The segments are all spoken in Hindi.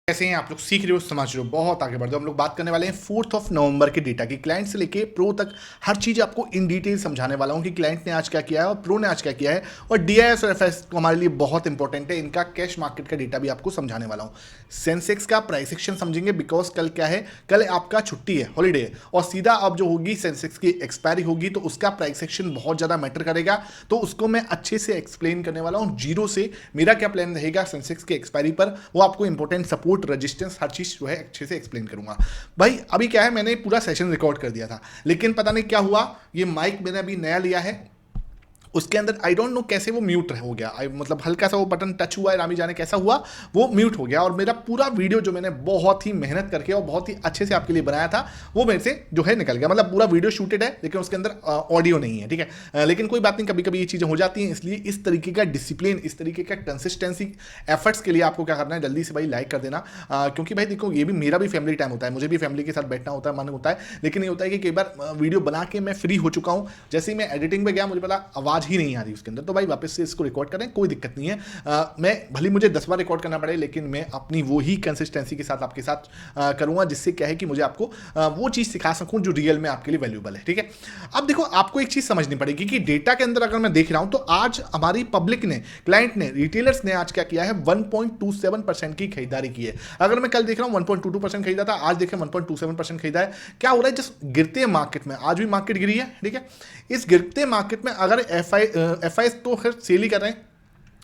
कैसे हैं आप लोग, सीख रहे हो, समझ रहे हो, बहुत आगे बढ़ जाओ। हम लोग बात करने वाले हैं 4 नवंबर के डेटा की। क्लाइंट से लेके प्रो तक हर चीज़ आपको इन डिटेल समझाने वाला हूं कि क्लाइंट ने आज क्या किया है और प्रो ने आज क्या किया है। और डीआईएस और एफएस तो हमारे लिए बहुत इंपॉर्टेंट है, इनका कैश मार्केट का डेटा भी आपको समझाने वाला हूं। सेंसेक्स का प्राइस एक्शन समझेंगे, बिकॉज कल क्या है, कल आपका छुट्टी है, हॉलीडे है, और सीधा अब जो होगी सेंसेक्स की एक्सपायरी होगी, तो उसका प्राइस एक्शन बहुत ज़्यादा मैटर करेगा। तो उसको मैं अच्छे से एक्सप्लेन करने वाला हूँ जीरो से। मेरा क्या प्लान रहेगा सेंसेक्स की एक्सपायरी पर, वो आपको इंपॉर्टेंट सपोर्ट, रेजिस्टेंस, हर चीज जो है अच्छे से एक्सप्लेन करूंगा। भाई अभी क्या है, मैंने पूरा सेशन रिकॉर्ड कर दिया था, लेकिन पता नहीं क्या हुआ, ये माइक मैंने अभी नया लिया है, उसके अंदर आई डोंट नो कैसे वो म्यूट हो गया। मतलब हल्का सा वो बटन टच हुआ है, रामी जाने कैसा हुआ, वो म्यूट हो गया। और मेरा पूरा वीडियो जो मैंने बहुत ही मेहनत करके और बहुत ही अच्छे से आपके लिए बनाया था, वो मेरे से जो है निकल गया। मतलब पूरा वीडियो शूटेड है, लेकिन उसके अंदर ऑडियो नहीं है, ठीक है। लेकिन कोई बात नहीं, कभी कभी ये चीज़ें हो जाती हैं। इसलिए इस तरीके का डिसिप्लिन, इस तरीके का कंसिस्टेंसी एफर्ट्स के लिए आपको क्या करना है, जल्दी से भाई लाइक कर देना। क्योंकि भाई देखो, ये भी मेरा भी फैमिली टाइम होता है, मुझे भी फैमिली के साथ बैठना होता है, मन होता है। लेकिन ये होता है कि कई बार वीडियो बना के मैं फ्री हो चुका हूँ, जैसे ही मैं एडिटिंग पे गया मुझे पता आवाज़ ही नहीं आ रही उसके अंदर, तो भाई वापस से इसको रिकॉर्ड करें, कोई दिक्कत नहीं है। मैं भले मुझे 10 बार रिकॉर्ड करना पड़े, लेकिन मैं अपनी वो ही कंसिस्टेंसी के साथ आपके साथ करूंगा, जिससे क्या है कि मुझे आपको वो चीज़ सिखा सकूं जो रियल में आपके लिए वैल्यूबल है, ठीक है। अब देखो, आपको एक चीज़ समझनी पड़ेगी कि डेटा के अंदर अगर मैं देख रहा हूं, तो आज हमारी पब्लिक ने, क्लाइंट ने, रिटेलर्स ने आज क्या किया है, 1.27% की खरीदारी की है। अगर मैं कल देख रहा हूं 1.22% खरीदा था, आज देखें 1.27% खरीदा है। क्या हो रहा है, जस्ट गिरते मार्केट में, आज भी मार्केट गिरी है, ठीक है। इस गिरते मार्केट में अगर एफ आई तो खैर सेल ही कर रहे हैं,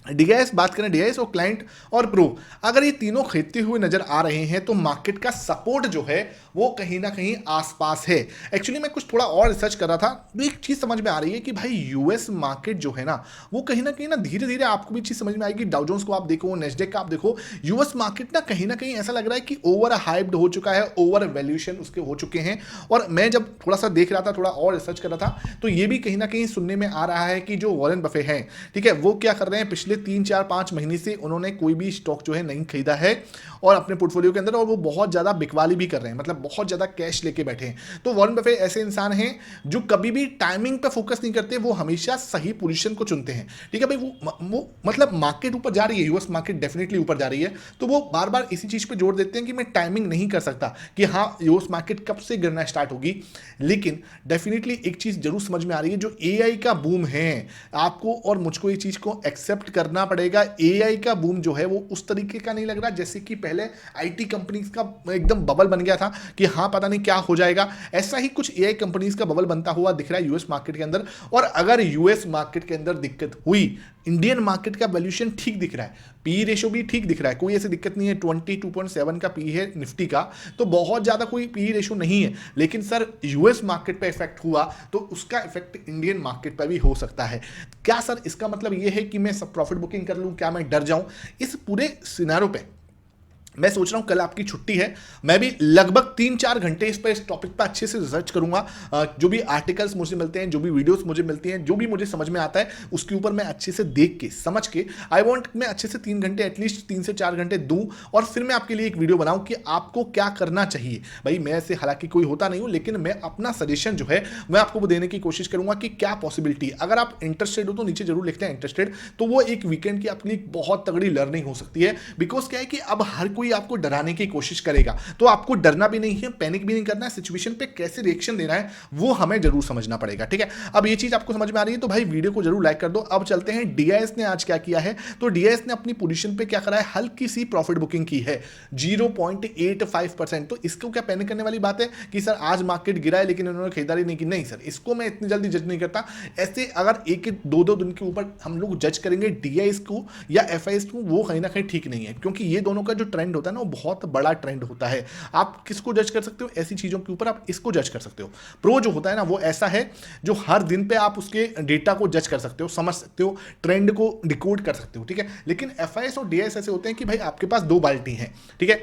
डीआईएस बात करें, डीआईएस और क्लाइंट और प्रो, अगर ये तीनों खरीदते हुए नजर आ रहे हैं, तो मार्केट का सपोर्ट जो है वो कहीं ना कहीं आसपास है। एक्चुअली मैं कुछ थोड़ा और रिसर्च कर रहा था, तो एक चीज समझ में आ रही है कि भाई यूएस मार्केट जो है ना, वो कहीं ना धीरे धीरे आपको भी चीज समझ में आएगी। डाउ जोन्स को आप देखो, नेस्डेक का आप देखो, यूएस मार्केट ना कहीं ऐसा लग रहा है कि ओवर हाइप्ड हो चुका है, ओवर वैल्यूएशन उसके हो चुके हैं। और मैं जब थोड़ा सा देख रहा था, थोड़ा और रिसर्च कर रहा था, तो ये भी कहीं ना कहीं सुनने में आ रहा है कि जो वॉरेन बफे हैं, ठीक है, वो क्या कर रहे हैं, पिछले 3 4 5 महीने से उन्होंने कोई भी स्टॉक जो है नहीं खरीदा है और अपने पोर्टफोलियो के अंदर, और वो बहुत ज्यादा बिकवाली भी कर रहे हैं, मतलब बहुत ज्यादा कैश लेके बैठे हैं। तो वॉरेन बफे ऐसे इंसान हैं जो कभी भी टाइमिंग पे फोकस नहीं करते, वो हमेशा सही पोजीशन को चुनते हैं, ठीक है भाई। वो मतलब मार्केट ऊपर जा रही है, यूएस मार्केट डेफिनेटली ऊपर जा रही है, तो वो बार बार इसी चीज पे जोर देते हैं कि मैं टाइमिंग नहीं कर सकता कि हाँ यूएस मार्केट कब से गिरना स्टार्ट होगी। लेकिन डेफिनेटली एक चीज जरूर समझ में आ रही है, जो एआई का बूम है, आपको और मुझको ये चीज को एक्सेप्ट करना पड़ेगा। एआई का बूम जो है वो उस तरीके का नहीं लग रहा जैसे कि पहले आईटी कंपनीज का एकदम बबल बन गया था कि हाँ पता नहीं क्या हो जाएगा। ऐसा ही कुछ एआई कंपनीज का बबल बनता हुआ दिख रहा है यूएस मार्केट के अंदर। और अगर यूएस मार्केट के अंदर दिक्कत हुई, इंडियन मार्केट का वैल्यूएशन ठीक दिख रहा है, पी रेशो भी ठीक दिख रहा है, कोई ऐसी दिक्कत नहीं है, 22.7 का पी है निफ्टी का, तो बहुत ज्यादा कोई पी रेशो नहीं है। लेकिन सर यूएस मार्केट पे इफेक्ट हुआ, तो उसका इफेक्ट इंडियन मार्केट पर भी हो सकता है। क्या सर इसका मतलब यह है कि मैं सब प्रॉफिट बुकिंग कर लूं, क्या मैं डर जाऊं? इस पूरे सिनेरियो पे मैं सोच रहा हूं, कल आपकी छुट्टी है, मैं भी लगभग 3 4 घंटे इस टॉपिक पर अच्छे से रिसर्च करूंगा। जो भी आर्टिकल्स मुझे मिलते हैं, जो भी वीडियोस मुझे मिलती हैं, जो भी मुझे समझ में आता है, उसके ऊपर मैं अच्छे से देख के समझ के आई वांट मैं अच्छे से 3 घंटे, एटलीस्ट 3 से 4 घंटे दूं, और फिर मैं आपके लिए एक वीडियो बनाऊं कि आपको क्या करना चाहिए। भाई मैं ऐसे हालांकि कोई होता नहीं हूं, लेकिन मैं अपना सजेशन जो है मैं आपको देने की कोशिश करूंगा कि क्या पॉसिबिलिटी। अगर आप इंटरेस्टेड हो तो नीचे जरूर लिखते हैं इंटरेस्टेड, तो वो एक वीकेंड की अपनी बहुत तगड़ी लर्निंग हो सकती है। बिकॉज क्या है कि अब हर कोई आपको डराने की कोशिश करेगा, तो आपको डरना भी नहीं है, पैनिक भी नहीं करना है, सिचुएशन पे कैसे रिएक्शन देना है वो हमें जरूर समझना पड़ेगा, ठीक है। अब ये चीज आपको समझ में आ रही है तो भाई वीडियो को जरूर लाइक कर दो। अब चलते हैं, डीआईएस ने आज क्या किया है, तो डीआईएस ने अपनी पोजीशन पे क्या करा है, हल्की सी प्रॉफिट बुकिंग की है 0.85%। तो इसको क्या पैनिक करने वाली बात है कि सर आज मार्केट गिरा है लेकिन उन्होंने खरीदारी नहीं की? नहीं सर, इसको मैं इतनी जल्दी जज नहीं करता। ऐसे अगर एक दो दो दिन के ऊपर हम लोग जज करेंगे डीआईएस को या एफआईएस को, वो कहीं ना कहीं ठीक नहीं है, क्योंकि ये दोनों का जो ट्रेंड होता है ना, वो बहुत बड़ा ट्रेंड होता है। आप किसको जज कर सकते हो? ऐसी चीजों के ऊपर आप इसको जज कर सकते हो। प्रो जो होता है ना, वो ऐसा है जो हर दिन पे आप उसके डेटा को जज कर सकते हो, समझ सकते हो, ट्रेंड को डिकोड कर सकते हो, ठीक है। लेकिन एफआईएस और डीआईएस ऐसे होते हैं कि भाई आपके पास दो बाल्टी हैं, ठीक है।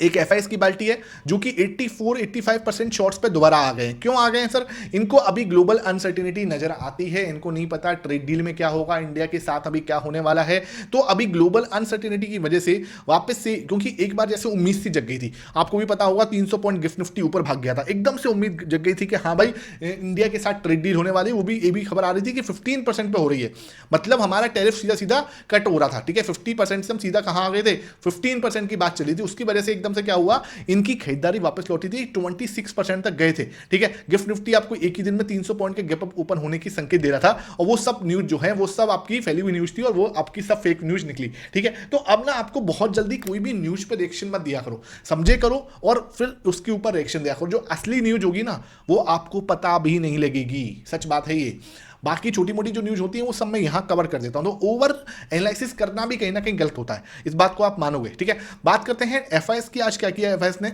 एक एफआईएस की बाल्टी है जो कि 84-85% शॉर्ट्स पे दोबारा आ गए हैं। क्यों आ गए हैं सर? इनको अभी ग्लोबल अनसर्टिनिटी नजर आती है, इनको नहीं पता ट्रेड डील में क्या होगा, इंडिया के साथ अभी क्या होने वाला है। तो अभी ग्लोबल अनसर्टिनिटी की वजह से वापस से, क्योंकि एक बार जैसे उम्मीद सी जग गई थी, आपको भी पता होगा 300 पॉइंट गिफ्ट निफ्टी ऊपर भाग गया था, एकदम से उम्मीद जग गई थी कि हाँ भाई इंडिया के साथ ट्रेड डील होने वाली, वो भी ये भी खबर आ रही थी कि 15% पे हो रही है, मतलब हमारा टैरिफ सीधा सीधा कट हो रहा था। ठीक है, 50% से हम सीधा कहाँ आ गए थे, 15% की बात चली थी। उसकी वजह से एकदम से क्या हुआ, इनकी खरीदारी वापस लौटी थी, 26% तक गए थे। ठीक है, गिफ्ट निफ्टी आपको एक ही दिन में 300 पॉइंट के गैप अप ओपन होने की संकेत दे रहा था, और वो सब न्यूज जो है वो सब आपकी फैली हुई न्यूज थी, और वो आपकी सब फेक न्यूज निकली। ठीक है, तो अब ना आपको बहुत जल्दी कोई भी न्यूज पे रिएक्शन मत दिया करो, समझे करो और फिर उसके ऊपर रिएक्शन दिया करो। जो असली न्यूज होगी ना वो आपको पता भी नहीं लगेगी, सच बात है ये। बाकी छोटी मोटी जो न्यूज होती है वो सब मैं यहां कवर कर देता हूं, तो ओवर एनालिसिस करना भी कहीं ना कहीं गलत होता है, इस बात को आप मानोगे। ठीक है, बात करते हैं एफआईएस की। आज क्या किया एफआईएस ने,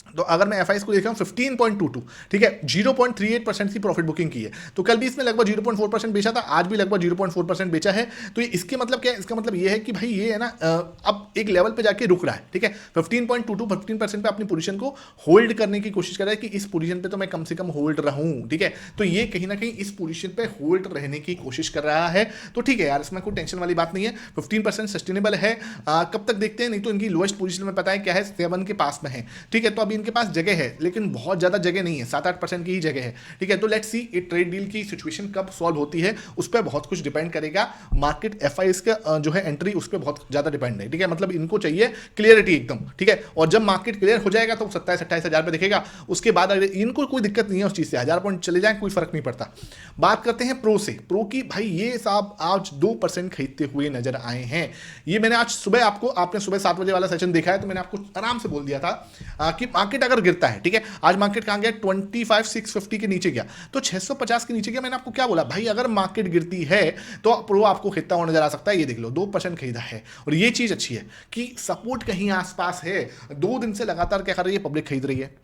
तो अगर मैं एफआईएस को देख रहा हूं 15.22, ठीक है, 0.38% की प्रॉफिट बुकिंग की है। तो कल भी इसमें लगभग 0.4% बेचा था, आज भी लगभग 0.4% बेचा है। तो इसके मतलब क्या है, इसका मतलब ये है कि भाई ये है ना अब एक लेवल पे जाके रुक रहा है। ठीक है, 15.22 पे अपनी पोजीशन को होल्ड करने की कोशिश कर रहा है कि इस पोजीशन पे तो मैं कम से कम होल्ड रहूं। ठीक है, तो ये कहीं ना कहीं इस पोजीशन पे होल्ड रहने की कोशिश कर रहा है। तो ठीक है यार, इसमें कोई टेंशन वाली बात नहीं है, 15% सस्टेनेबल है। कब तक देखते हैं, नहीं तो इनकी लोएस्ट पोजीशन में पता है क्या है, 7 के पास में है। ठीक है, तो अभी इनके पास जगह है, लेकिन बहुत ज्यादा जगह नहीं है, 7-8% की ही जगह है। ठीक है, तो लेट्स सी ये ट्रेड डील की सिचुएशन कब सॉल्व होती है, उस पर बहुत कुछ डिपेंड करेगा। मार्केट एफआईएस का जो है एंट्री उस पर बहुत ज्यादा डिपेंड है। ठीक है, मतलब इनको चाहिए क्लियरिटी एकदम। ठीक है, और जब मार्केट क्लियर हो जाएगा तो 27-28 हजार पे दिखेगा, उसके बाद अगर इनको कोई दिक्कत नहीं है उस चीज से, 1000 पॉइंट चले जाए कोई फर्क नहीं पड़ता। बात करते हैं प्रो से। प्रो की भाई ये साहब आज 2% खरीदते हुए नजर आए हैं। ये मैंने आज सुबह आपने सुबह 7 बजे वाला सेशन देखा है, तो मैंने आपको आराम से बोल दिया था कि मार्केट अगर गिरता है, ठीक है, आज मार्केट कहां गया, 25,650 के नीचे गया, तो 650 के नीचे गया। मैंने आपको क्या बोला भाई, अगर मार्केट गिरती है तो प्रो आपको खरीदता हुआ नजर आ सकता है। ये देख लो 2% खरीदा है, और ये चीज अच्छी है कि सपोर्ट कहीं आसपास है। 2 दिन से लगातार क्या कर रही है, पब्लिक खरीद रही है।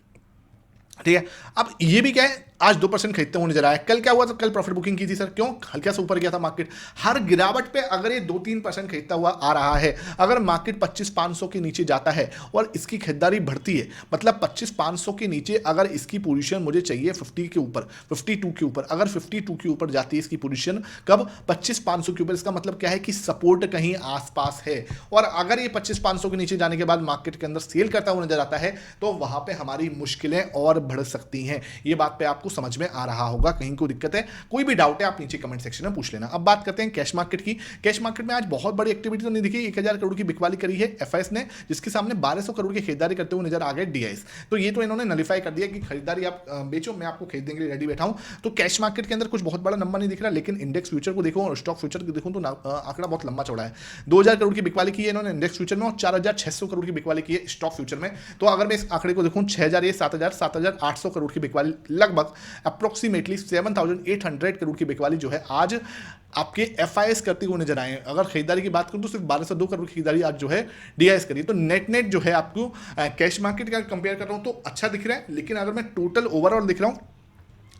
ठीक है, अब ये भी क्या है, आज 2% खरीदते हुए नजर आया। कल क्या हुआ था, कल प्रॉफिट बुकिंग की थी सर, क्यों, हल्का सा ऊपर गया था मार्केट। हर गिरावट पे अगर ये 2-3% खरीदता हुआ आ रहा है, अगर मार्केट 25,500 के नीचे जाता है और इसकी खरीदारी बढ़ती है, मतलब 25,500 के नीचे अगर इसकी पोजीशन मुझे चाहिए 50 के ऊपर, 52 के ऊपर, अगर 52 के ऊपर जाती है इसकी पोजीशन, कब, 25,500 के ऊपर, इसका मतलब क्या है कि सपोर्ट कहीं आसपास है। और अगर ये 25,500 के नीचे जाने के बाद मार्केट के अंदर सेल करता हुआ नजर आता है, तो वहां पे हमारी मुश्किलें और बढ़ सकती हैं। ये बात पे आपको समझ में आ रहा होगा, कहीं कोई दिक्कत है, कोई भी डाउट है आप नीचे कमेंट सेक्शन में पूछ लेना। अब बात करते हैं कैश मार्केट की। कैश मार्केट में आज बहुत बड़ी एक्टिविटी तो नहीं दिखी, 1000 करोड़ की बिकवाली करी है एफआईएस ने, जिसके सामने 1200 करोड़ की खरीदारी करते हुए नजर आ गए डीआईएस। तो ये तो इन्होंने नलिफाई कर दिया कि खरीदारी आप बेचो, मैं आपको खरीदने के लिए रेडी बैठा हूं। तो कैश मार्केट के अंदर कुछ बहुत बड़ा नंबर नहीं दिख रहा, लेकिन इंडेक्स फ्यूचर को देखो और स्टॉक फ्यूचर को देखो तो आंकड़ा बहुत लंबा चौड़ा है। 2000 करोड़ की बिकवाली की है इन्होंने इंडेक्स फ्यूचर में, और 4600 करोड़ की बिकवाली की है स्टॉक फ्यूचर में। तो अगर मैं इस आंकड़े को देखूं, 6000 ये 7,800 करोड़ की बिकवाली, लगभग अप्रोक्सीमेटली 7,800 करोड़ की बिकवाली जो है आज आपके एफआईएस करते हुए नजर आए। अगर खरीदारी की बात करूं तो सिर्फ 1202 करोड़ की खरीदारी आज जो है डीआईएस करी। तो नेट जो है आपको कैश मार्केट का कंपेयर कर रहा हूं तो अच्छा दिख रहा है, लेकिन अगर मैं टोटल ओवरऑल दिख रहा हूं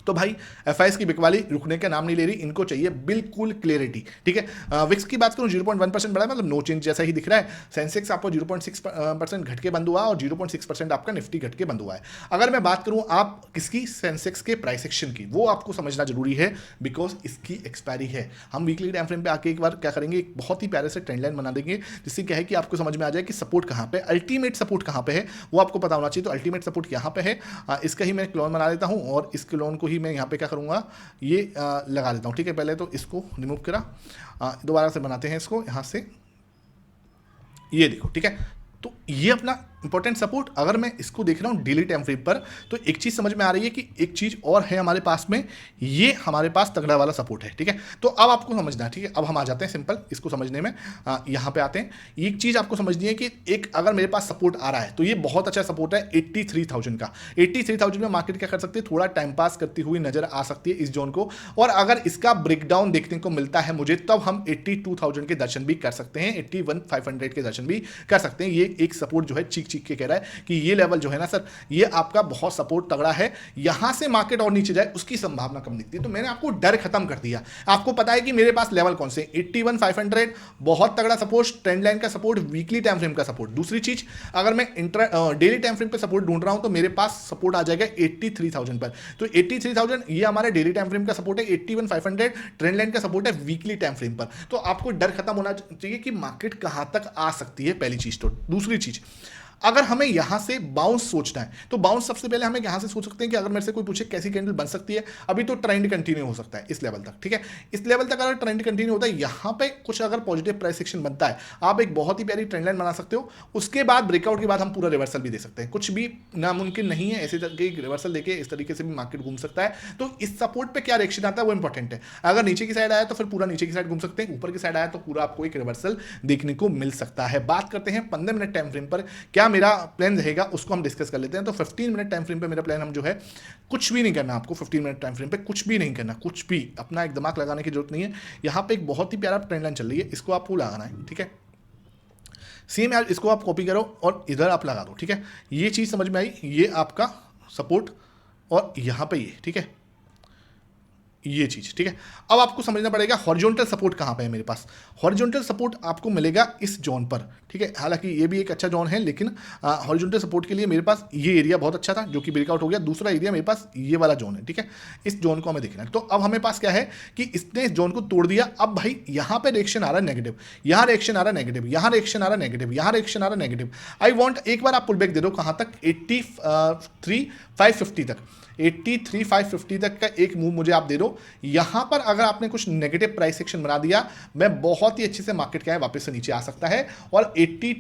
तो भाई एफआईएस की बिकवाली रुकने का नाम नहीं ले रही, इनको चाहिए बिल्कुल क्लियरिटी। ठीक है, विक्स की बात करूं 0.1% बढ़ा, मतलब नो चेंज जैसा ही दिख रहा है। सेंसेक्स आपको 0.6% घट के बंद हुआ और 0.6% आपका निफ्टी घट के बंद हुआ है। अगर मैं बात करूं आप किसकी, सेंसेक्स के प्राइस एक्शन की, वो आपको समझना जरूरी है, बिकॉज इसकी एक्सपायरी है। हम वीकली टाइम फ्रेम पे आके एक बार क्या करेंगे, एक बहुत ही प्यारे से ट्रेंड लाइन बना देंगे, जिससे क्या है कि आपको समझ में आ जाए कि सपोर्ट कहां पे, अल्टीमेट सपोर्ट कहां पे है, वो आपको पता होना चाहिए। तो अल्टीमेट सपोर्ट यहां पे है, इसका ही मैं क्लोन बना लेता हूं, और इस क्लोन को ही मैं यहाँ पे क्या करूंगा, ये लगा लेता हूं। ठीक है, पहले तो इसको रिमूव करा, दोबारा से बनाते हैं इसको यहां से, ये देखो। ठीक है, तो ये अपना इंपॉर्टेंट सपोर्ट, अगर मैं इसको देख रहा हूं डेली टाइम फ्रेम पर, तो एक चीज समझ में आ रही है कि एक चीज और है हमारे पास में, ये हमारे पास तगड़ा वाला सपोर्ट है। ठीक है, तो अब आपको समझना है। ठीक है, अब हम आ जाते हैं सिंपल इसको समझने में, यहां पे आते हैं। एक चीज आपको समझनी है कि एक अगर मेरे पास सपोर्ट आ रहा है तो ये बहुत अच्छा सपोर्ट है 83,000 का। 83,000 में मार्केट क्या कर सकती है, थोड़ा टाइम पास करती हुई नजर आ सकती है इस जोन को, और अगर इसका ब्रेकडाउन देखने को मिलता है मुझे, तब हम 82,000 के दर्शन भी कर सकते हैं, 81,500 के दर्शन भी कर सकते हैं। ये एक सपोर्ट जो है चीख चीख के कह रहा है कि ये लेवल जो है ना सर, ये आपका बहुत सपोर्ट तगड़ा है, यहां से मार्केट और नीचे जाए उसकी संभावना कम दिखती है। तो मैंने आपको डर खत्म कर दिया। आपको पता है कि मेरे पास लेवल कौन से 81,500 बहुत तगड़ा सपोर्ट, ट्रेंड लाइन का सपोर्ट, वीकली टाइम फ्रेम का सपोर्ट। दूसरी चीज, अगर मैं डेली टाइम फ्रेम पे सपोर्ट ढूंढ रहा हूं तो मेरे पास सपोर्ट आ जाएगा 83,000 पर। तो 83,000 ये हमारे डेली टाइम फ्रेम का सपोर्ट है, 81,500 ट्रेंड लाइन का सपोर्ट है वीकली टाइम फ्रेम पर। तो आपको डर खत्म होना चाहिए कि मार्केट कहां तक आ सकती है, पहली चीज। तो दूसरी चीज, अगर हमें यहां से बाउंस सोचना है तो बाउंस सबसे पहले हमें यहां से सोच सकते हैं कि अगर मेरे से कोई पूछे कैसी कैंडल बन सकती है, अभी तो ट्रेंड कंटिन्यू हो सकता है इस लेवल तक, ठीक है। इस लेवल तक अगर ट्रेंड कंटिन्यू होता है, यहां पे कुछ अगर पॉजिटिव प्राइस एक्शन बनता है, आप एक बहुत ही प्यारी ट्रेंड लाइन बना सकते हो। उसके बाद ब्रेकआउट के बाद हम पूरा रिवर्सल भी दे सकते हैं, कुछ भी नामुमकिन नहीं है। ऐसे तरीके की रिवर्सल देके इस तरीके से भी मार्केट घूम सकता है। तो इस सपोर्ट पे क्या रिएक्शन आता है वो इंपॉर्टेंट है। अगर नीचे की साइड आया तो फिर पूरा नीचे की साइड घूम सकते हैं, ऊपर की साइड आया तो पूरा आपको एक रिवर्सल देखने को मिल सकता है। बात करते हैं 15 मिनट टाइम फ्रेम पर क्या मेरा प्लान रहेगा, उसको हम डिस्कस कर लेते हैं। तो 15 मिनट टाइम फ्रेम पे मेरा प्लान हम जो है कुछ भी नहीं करना, आपको 15 मिनट टाइम फ्रेम पे कुछ भी नहीं करना, कुछ भी अपना एक दिमाग लगाने की जरूरत नहीं है। यहां पे एक बहुत ही प्यारा ट्रेंड लाइन चल रही है, इसको आपको लगाना है, ठीक है। सेम यार इसको आप कॉपी करो और इधर आप लगा दो, ठीक है। ये चीज समझ में आई, ये आपका सपोर्ट और यहां पे ये, ठीक है, ये चीज, ठीक है। अब आपको समझना पड़ेगा हॉरिजॉन्टल सपोर्ट कहां पे है मेरे पास। हॉरिजॉन्टल सपोर्ट आपको मिलेगा इस जोन पर, ठीक है। हालांकि ये भी एक अच्छा जोन है, लेकिन हॉरिजॉन्टल सपोर्ट के लिए मेरे पास ये एरिया बहुत अच्छा था जो कि ब्रेकआउट हो गया। दूसरा एरिया मेरे पास ये वाला जोन है, ठीक है। इस जोन को हमें देखना है। तो अब हमें पास क्या है कि इसने इस जोन को तोड़ दिया। अब भाई यहां पे रिएक्शन आ रहा है नेगेटिव, यहां रिएक्शन आ रहा है नेगेटिव, यहां रिएक्शन आ रहा है नेगेटिव, यहां रिएक्शन आ रहा है नेगेटिव। आई वांट एक बार आप पुल बैक दे दो कहां तक, 83,550 तक, 83,550 तक का एक मूव मुझे आप दे दो। यहां पर अगर आपने कुछ नेगेटिव प्राइस एक्शन बना दिया, मैं बहुत ही अच्छे से मार्केट क्या है वापस से नीचे आ सकता है और 80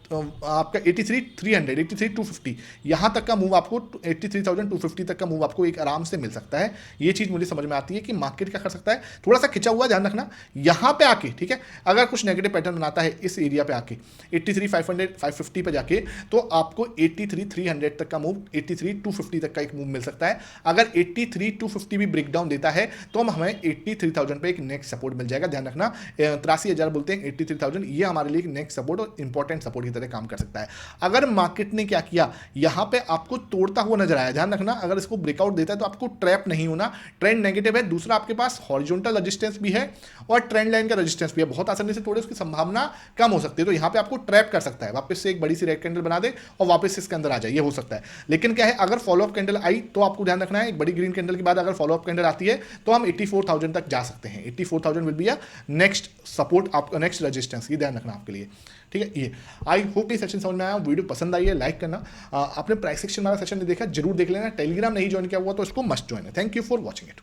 आपका 83,300, 83,250 यहां तक का मूव आपको, 83,250 तक का मूव आपको एक आराम से मिल सकता है। ये चीज मुझे समझ में आती है कि मार्केट क्या कर सकता है, थोड़ा सा खिंचा हुआ, ध्यान रखना यहां पे आके, ठीक है। अगर कुछ नेगेटिव पैटर्न बनाता है इस एरिया पे आके 83,500, 550 पे जाके, तो आपको 83,300 तक का मूव, 83,250 तक का एक मूव मिल सकता है। अगर 83,250 भी ब्रेकडाउन देता है तो हमें 83,000 पे एक नेक्स्ट सपोर्ट मिल जाएगा। ध्यान रखना 83,000 बोलते हैं, 83,000 ये हमारे लिए एक नेक्स्ट सपोर्ट और इंपॉर्टेंट सपोर्ट की तरह काम कर सकता है। अगर मार्केट ने क्या किया, यहां पे आपको तोड़ता हुआ नजर आया, ध्यान रखना अगर इसको ब्रेकआउट देता है तो आपको ट्रैप नहीं होना। ट्रेंड नेगेटिव है, दूसरा आपके पास हॉरिजॉन्टल रेजिस्टेंस भी है और ट्रेंड लाइन का रेजिस्टेंस भी है, बहुत आसानी से तोड़े उसकी संभावना कम हो सकती है। तो यहां पे आपको ट्रैप कर सकता है, वापस से एक बड़ी सी रेड कैंडल बना दे और वापस से इसके अंदर आ जाए, ये हो सकता है। लेकिन क्या है, अगर फॉलोअप कैंडल आई तो आपको ध्यान रखना है, एक बड़ी ग्रीन कैंडल के बाद अगर फॉलोअप कैंडल आती है तो हम 84,000 तक जा सकते हैं। 84,000 will be a next support, आपका नेक्स्ट रेजिस्टेंस, ये ध्यान रखना आपके लिए, ठीक है। ये आई होप ये सेशन समझ में आया, वीडियो पसंद आई है लाइक करना। आपने प्राइस सेक्शन वाला सेशन नहीं देखा जरूर देख लेना, टेलीग्राम नहीं ज्वाइन किया हुआ तो इसको मस्ट ज्वाइन है। Thank you for watching it.